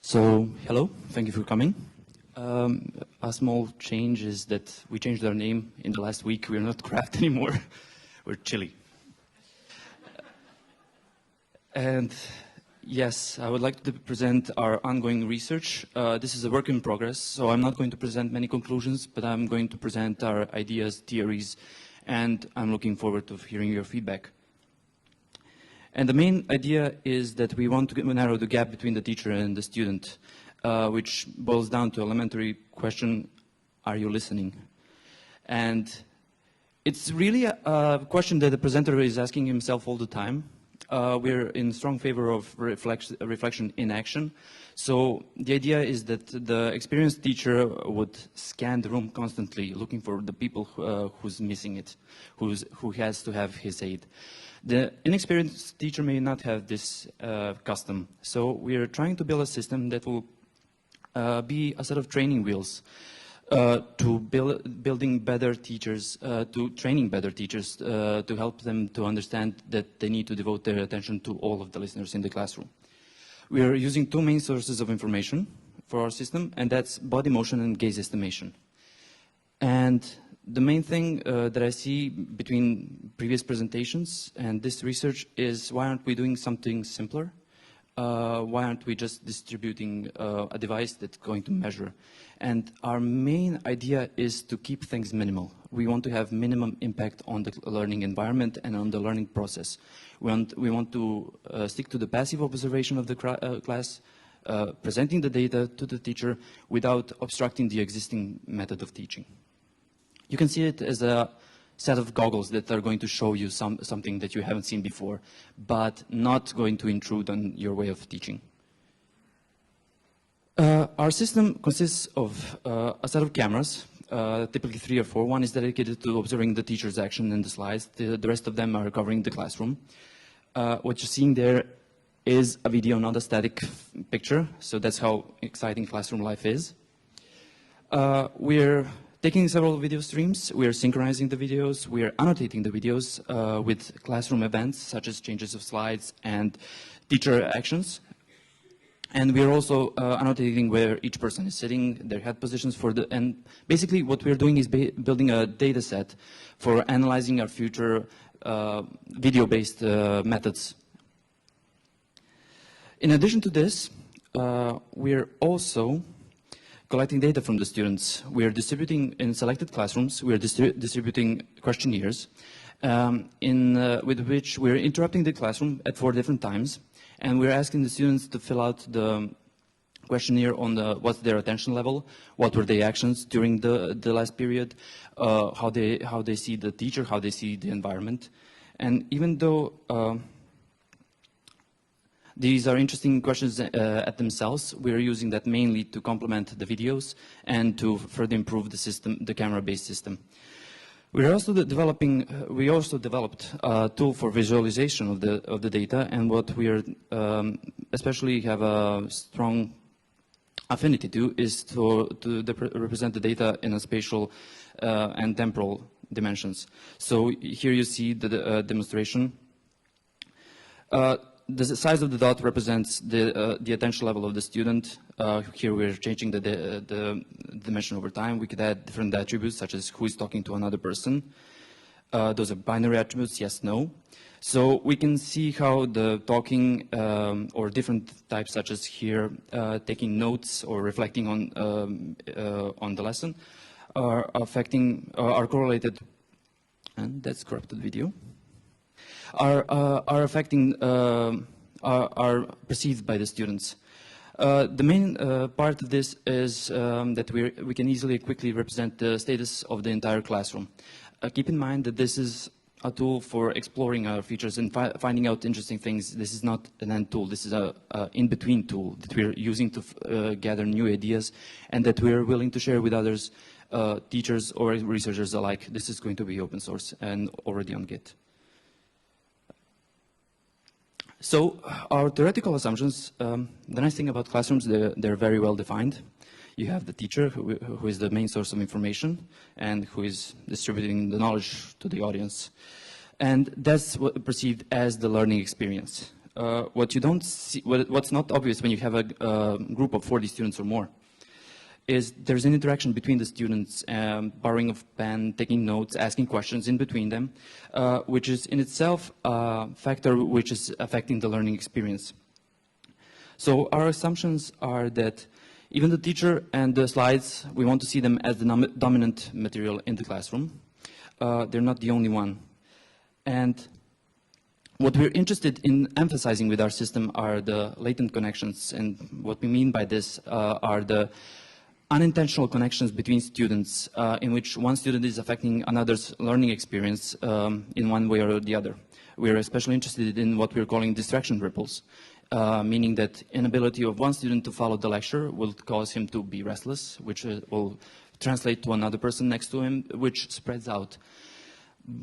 So, hello, thank you for coming. A small change is that we changed our name in the last week. We're not Craft anymore, we're Chili. And yes, I would like to present our ongoing research. This is a work in progress, so I'm not going to present many conclusions, but I'm going to present our ideas, theories, and I'm looking forward to hearing your feedback. And the main idea is that we want to narrow the gap between the teacher and the student, which boils down to elementary question, are you listening? And it's really a question that the presenter is asking himself all the time. We're in strong favor of reflection in action. So the idea is that the experienced teacher would scan the room constantly, looking for the people who's missing it, who has to have his aid. The inexperienced teacher may not have this custom. So we're trying to build a system that will be a set of training wheels to building better teachers, to training better teachers, to help them to understand that they need to devote their attention to all of the listeners in the classroom. We are using two main sources of information for our system, and that's body motion and gaze estimation. And the main thing that I see between previous presentations and this research is, why aren't we doing something simpler? Why aren't we just distributing a device that's going to measure? And our main idea is to keep things minimal. We want to have minimum impact on the learning environment and on the learning process. We want to stick to the passive observation of the class, presenting the data to the teacher without obstructing the existing method of teaching. You can see it as a set of goggles that are going to show you something that you haven't seen before, but not going to intrude on your way of teaching. Our system consists of a set of cameras, typically 3 or 4. One is dedicated to observing the teacher's action in the slides. The rest of them are covering the classroom. What you're seeing there is a video, not a static picture, so that's how exciting classroom life is. We're taking several video streams, we are synchronizing the videos, we are annotating the videos with classroom events such as changes of slides and teacher actions. And we are also annotating where each person is sitting, their head positions and basically what we're doing is building a data set for analyzing our future video-based methods. In addition to this, we're also collecting data from the students. We are distributing in selected classrooms, we are distributing questionnaires with which we're interrupting the classroom at 4 different times, and we're asking the students to fill out the questionnaire on what's their attention level, what were their actions during the last period, how they see the teacher, how they see the environment. And even though these are interesting questions at themselves, we're using that mainly to complement the videos and to further improve the system, the camera-based system. We also developed a tool for visualization of the data, and what we are especially have a strong affinity to is to represent the data in a spatial and temporal dimensions. So here you see the demonstration. The size of the dot represents the attention level of the student. Here we're changing the dimension over time. We could add different attributes such as who is talking to another person. Those are binary attributes, yes, no. So we can see how the talking or different types such as here taking notes or reflecting on the lesson are correlated, and that's corrupted video. Are affecting, are perceived by the students. The main part of this is that we can easily quickly represent the status of the entire classroom. Keep in mind that this is a tool for exploring our features and finding out interesting things. This is not an end tool, this is a in-between tool that we're using to gather new ideas and that we're willing to share with others, teachers or researchers alike. This is going to be open source and already on Git. So our theoretical assumptions, the nice thing about classrooms, they're very well defined. You have the teacher who is the main source of information and who is distributing the knowledge to the audience. And that's what perceived as the learning experience. what you don't see, what's not obvious when you have a group of 40 students or more, is there's an interaction between the students, borrowing of pen, taking notes, asking questions in between them, which is in itself a factor which is affecting the learning experience. So our assumptions are that even the teacher and the slides, we want to see them as the dominant material in the classroom. They're not the only one. And what we're interested in emphasizing with our system are the latent connections. And what we mean by this are the unintentional connections between students in which one student is affecting another's learning experience in one way or the other. We're especially interested in what we're calling distraction ripples, meaning that inability of one student to follow the lecture will cause him to be restless, which will translate to another person next to him, which spreads out.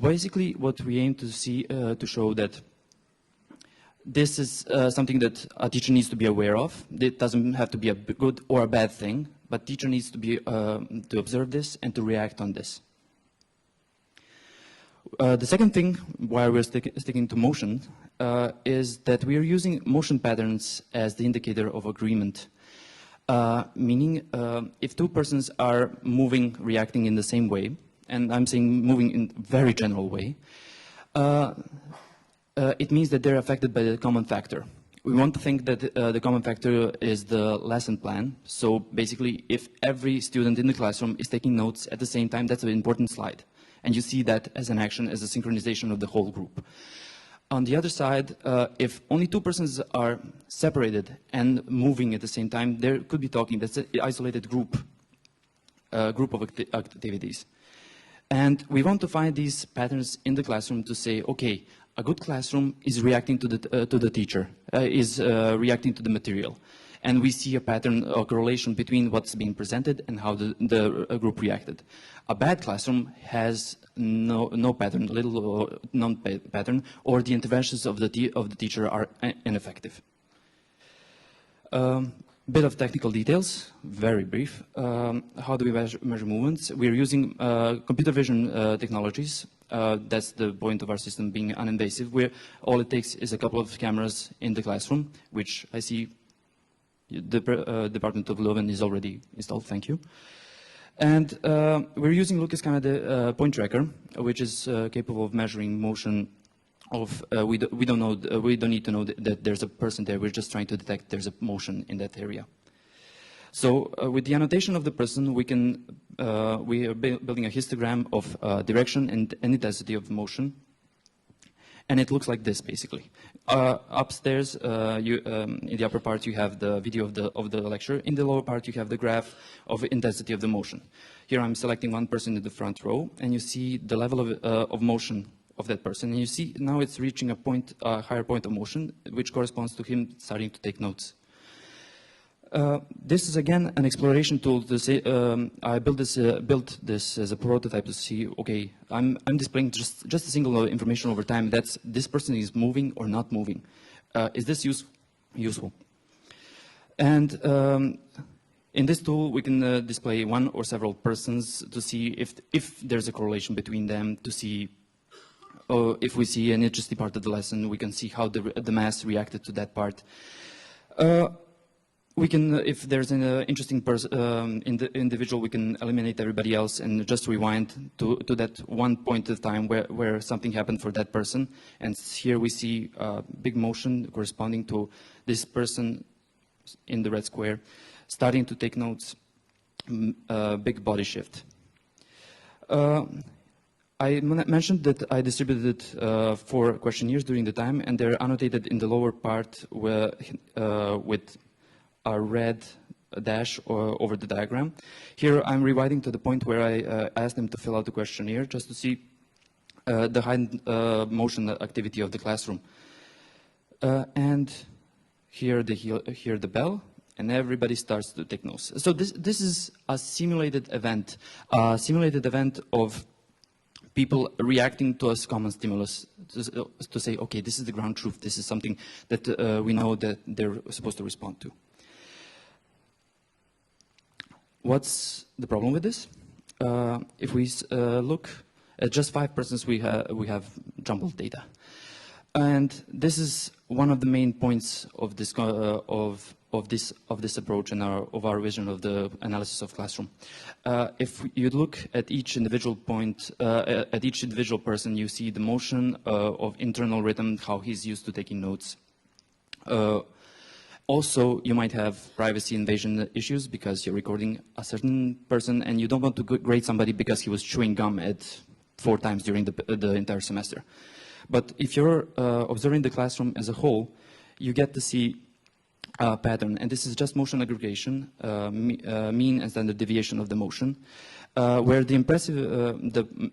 Basically, what we aim to see, to show that this is something that a teacher needs to be aware of. It doesn't have to be a good or a bad thing, but teacher needs to be to observe this and to react on this. The second thing, why we're sticking to motion, is that we are using motion patterns as the indicator of agreement. Meaning, if two persons are moving, reacting in the same way, and I'm saying moving in a very general way, it means that they're affected by the common factor. We want to think that the common factor is the lesson plan. So basically, if every student in the classroom is taking notes at the same time, that's an important slide. And you see that as an action, as a synchronization of the whole group. On the other side, if only two persons are separated and moving at the same time, there could be talking. That's an isolated group of activities. And we want to find these patterns in the classroom to say, okay, a good classroom is reacting to the teacher, is reacting to the material. And we see a pattern or correlation between what's being presented and how the group reacted. A bad classroom has no pattern, little or non-pattern, or the interventions of the teacher are ineffective. Bit of technical details, very brief. How do we measure movements? We're using computer vision technologies. That's the point of our system being uninvasive, where all it takes is a couple of cameras in the classroom, which I see the Department of Leuven is already installed, thank you. And we're using Lucas Canada point tracker, which is capable of measuring motion of, we don't need to know that there's a person there, we're just trying to detect there's a motion in that area. So with the annotation of the person, we are building a histogram of direction and intensity of motion. And it looks like this, basically. Upstairs, in the upper part, you have the video of the lecture. In the lower part, you have the graph of intensity of the motion. Here, I'm selecting one person in the front row, and you see the level of motion of that person. And you see now it's reaching a higher point of motion, which corresponds to him starting to take notes. This is again an exploration tool to say, I built this as a prototype to see, okay, I'm displaying just a single information over time. That's this person is moving or not moving. Is this useful? And in this tool, we can display one or several persons to see if there's a correlation between them, to see if we see an interesting part of the lesson, we can see how the mass reacted to that part. We can, if there's an interesting individual, we can eliminate everybody else and just rewind to that one point of time where something happened for that person. And here we see big motion corresponding to this person in the red square, starting to take notes, big body shift. I mentioned that I distributed 4 questionnaires during the time, and they're annotated in the lower part with a red dash over the diagram. Here I'm rewinding to the point where I asked them to fill out the questionnaire just to see the high motion activity of the classroom. And here they hear the bell, and everybody starts to take notes. So this is a simulated event of people reacting to a common stimulus to say, okay, this is the ground truth. This is something that we know that they're supposed to respond to. What's the problem with this? If we look at just 5 persons, we have jumbled data. And this is one of the main points of this approach and of our vision of the analysis of classroom. If you look at each individual point, at each individual person, you see the motion of internal rhythm, how he's used to taking notes. Also, you might have privacy invasion issues because you're recording a certain person and you don't want to grade somebody because he was chewing gum at 4 times during the entire semester. But if you're observing the classroom as a whole, you get to see a pattern, and this is just motion aggregation, mean and standard deviation of the motion, where the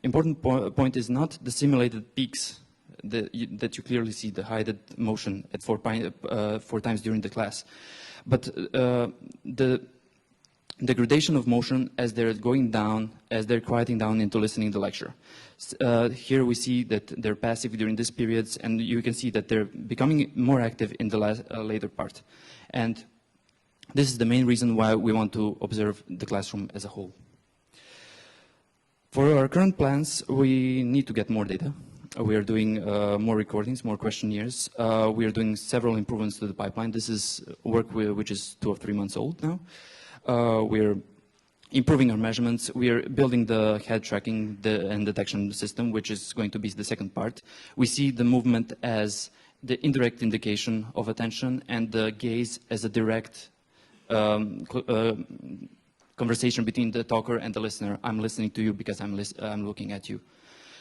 important point is not the simulated peaks that you clearly see, the hidden motion at 4 times during the class, but the degradation of motion as they're going down, as they're quieting down into listening to the lecture. Here we see that they're passive during these periods, and you can see that they're becoming more active in the later part. And this is the main reason why we want to observe the classroom as a whole. For our current plans, we need to get more data. We are doing more recordings, more questionnaires. We are doing several improvements to the pipeline. This is work which is 2 or 3 months old now. We're improving our measurements. We are building the head tracking and detection system, which is going to be the second part. We see the movement as the indirect indication of attention and the gaze as a direct conversation between the talker and the listener. I'm listening to you because I'm looking at you.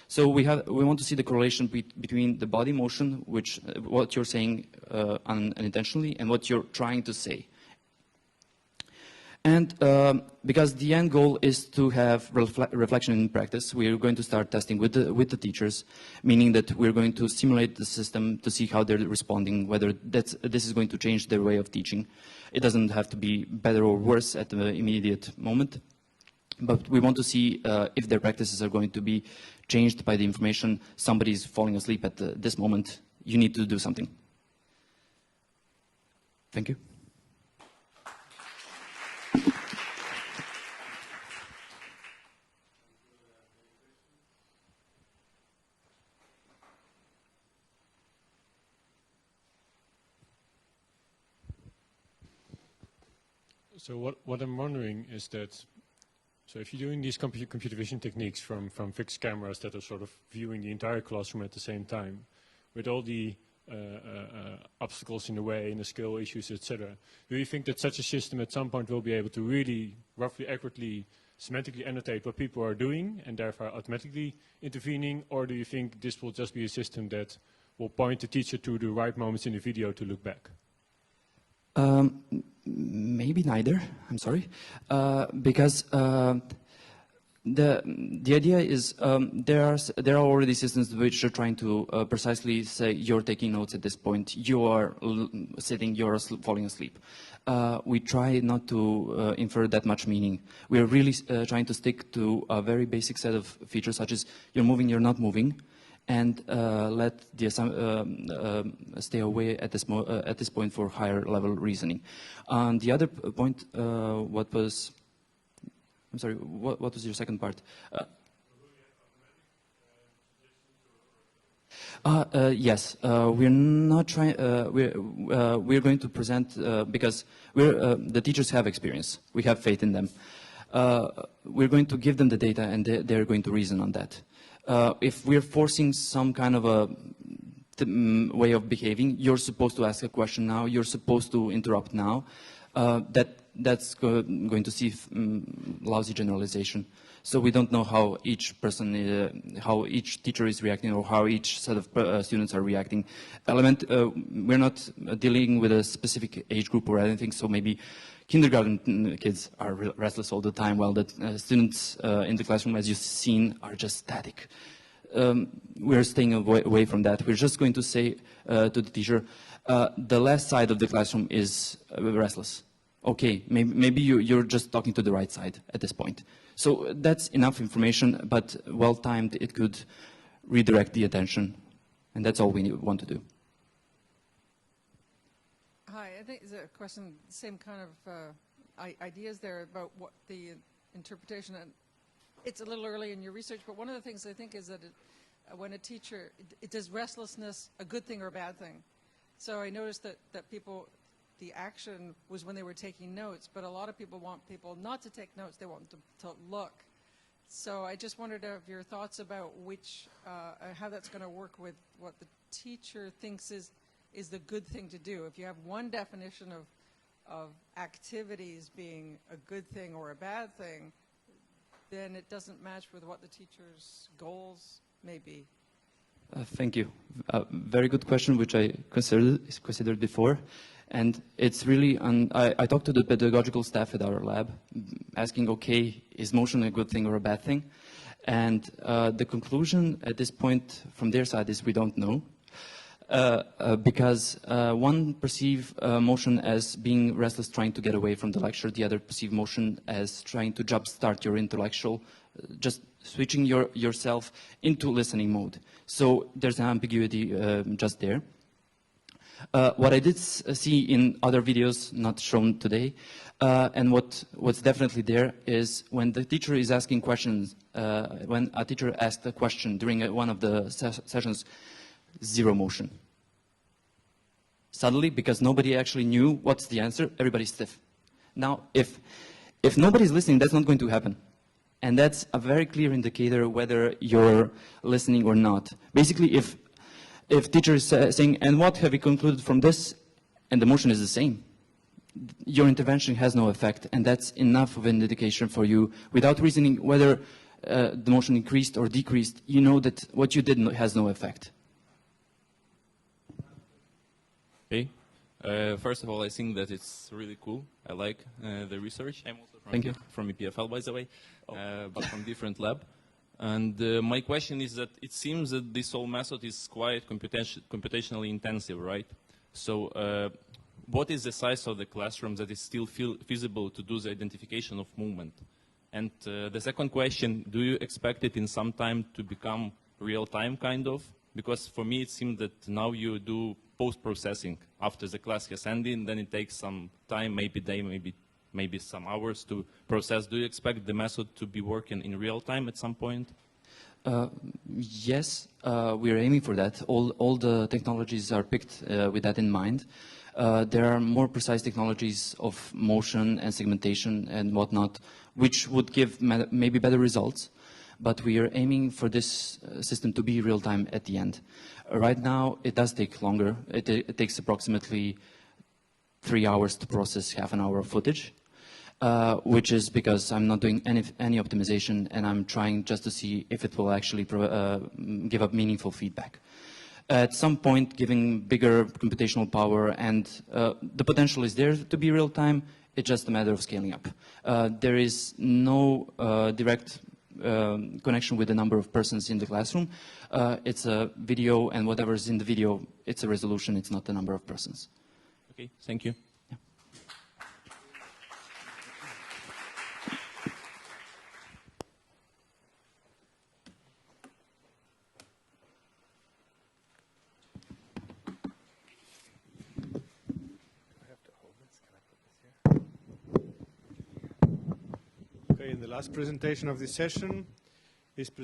So we want to see the correlation between the body motion, which what you're saying unintentionally, and what you're trying to say. And because the end goal is to have reflection in practice, we're going to start testing with the teachers, meaning that we're going to simulate the system to see how they're responding, whether this is going to change their way of teaching. It doesn't have to be better or worse at the immediate moment, but we want to see if their practices are going to be changed by the information. Somebody's falling asleep at this moment. You need to do something. Thank you. So what I'm wondering is that, so if you're doing these computer vision techniques from fixed cameras that are sort of viewing the entire classroom at the same time, with all the obstacles in the way and the skill issues, etc., do you think that such a system at some point will be able to really roughly accurately semantically annotate what people are doing and therefore automatically intervening, or do you think this will just be a system that will point the teacher to the right moments in the video to look back? Maybe neither. I'm sorry, because the idea is there are already systems which are trying to precisely say you're taking notes at this point, you are sitting, you're falling asleep. We try not to infer that much meaning. We are really trying to stick to a very basic set of features, such as you're moving, you're not moving, and let the stay away at this point for higher level reasoning. On the other point, what was? I'm sorry. What was your second part? Yes, we're not trying. We're going to present because the teachers have experience. We have faith in them. We're going to give them the data, and they're going to reason on that. If we're forcing some kind of a way of behaving, you're supposed to ask a question now, you're supposed to interrupt now, that's going to see lousy generalization. So we don't know how each person, how each teacher is reacting, or how each set of students are reacting. We're not dealing with a specific age group or anything, so maybe kindergarten kids are restless all the time, while the students in the classroom, as you've seen, are just static. We're staying away from that. We're just going to say to the teacher, the left side of the classroom is restless. Okay, maybe you're just talking to the right side at this point. So that's enough information, but well-timed, it could redirect the attention. And that's all we want to do. Hi, I think it's a question, same kind of ideas there about what the interpretation, and it's a little early in your research, but one of the things I think is that when a teacher, does restlessness a good thing or a bad thing? So I noticed that people, the action was when they were taking notes, but a lot of people want people not to take notes, they want them to look. So I just wondered of your thoughts about which, how that's going to work with what the teacher thinks is the good thing to do. If you have one definition of activities being a good thing or a bad thing, then it doesn't match with what the teacher's goals may be. Thank you. Very good question, which I considered before. And it's really, I talked to the pedagogical staff at our lab, asking, okay, is motion a good thing or a bad thing? And the conclusion at this point from their side is we don't know. Because one perceive motion as being restless, trying to get away from the lecture. The other perceive motion as trying to jumpstart your intellectual, just switching yourself into listening mode. So there's an ambiguity just there. What I did see in other videos, not shown today, and what's definitely there is when the teacher is asking questions, when a teacher asked a question during one of the sessions, zero motion. Suddenly, because nobody actually knew what's the answer, everybody's stiff. Now, if nobody's listening, that's not going to happen. And that's a very clear indicator whether you're listening or not. Basically, if teacher is saying, and what have you concluded from this, and the motion is the same, your intervention has no effect, and that's enough of an indication for you. Without reasoning whether the motion increased or decreased, you know that what you did has no effect. Okay. First of all, I think that it's really cool. I like the research. I'm also from EPFL, by the way, but from different lab. And my question is that it seems that this whole method is quite computationally intensive, right? So what is the size of the classroom that is still feasible to do the identification of movement? And the second question, do you expect it in some time to become real-time, kind of? Because for me, it seems that now you do post-processing after the class has ended, then it takes some time, maybe day, maybe some hours to process. Do you expect the method to be working in real time at some point? Yes, we are aiming for that. All the technologies are picked with that in mind. There are more precise technologies of motion and segmentation and whatnot, which would give maybe better results. But we are aiming for this system to be real time at the end. Right now, it does take longer. It takes approximately 3 hours to process half an hour of footage. Which is because I'm not doing any optimization, and I'm trying just to see if it will actually give up meaningful feedback. At some point, giving bigger computational power and the potential is there to be real time, it's just a matter of scaling up. There is no direct connection with the number of persons in the classroom. It's a video, and whatever's in the video, it's a resolution, it's not the number of persons. Okay, thank you. In the last presentation of this session is presented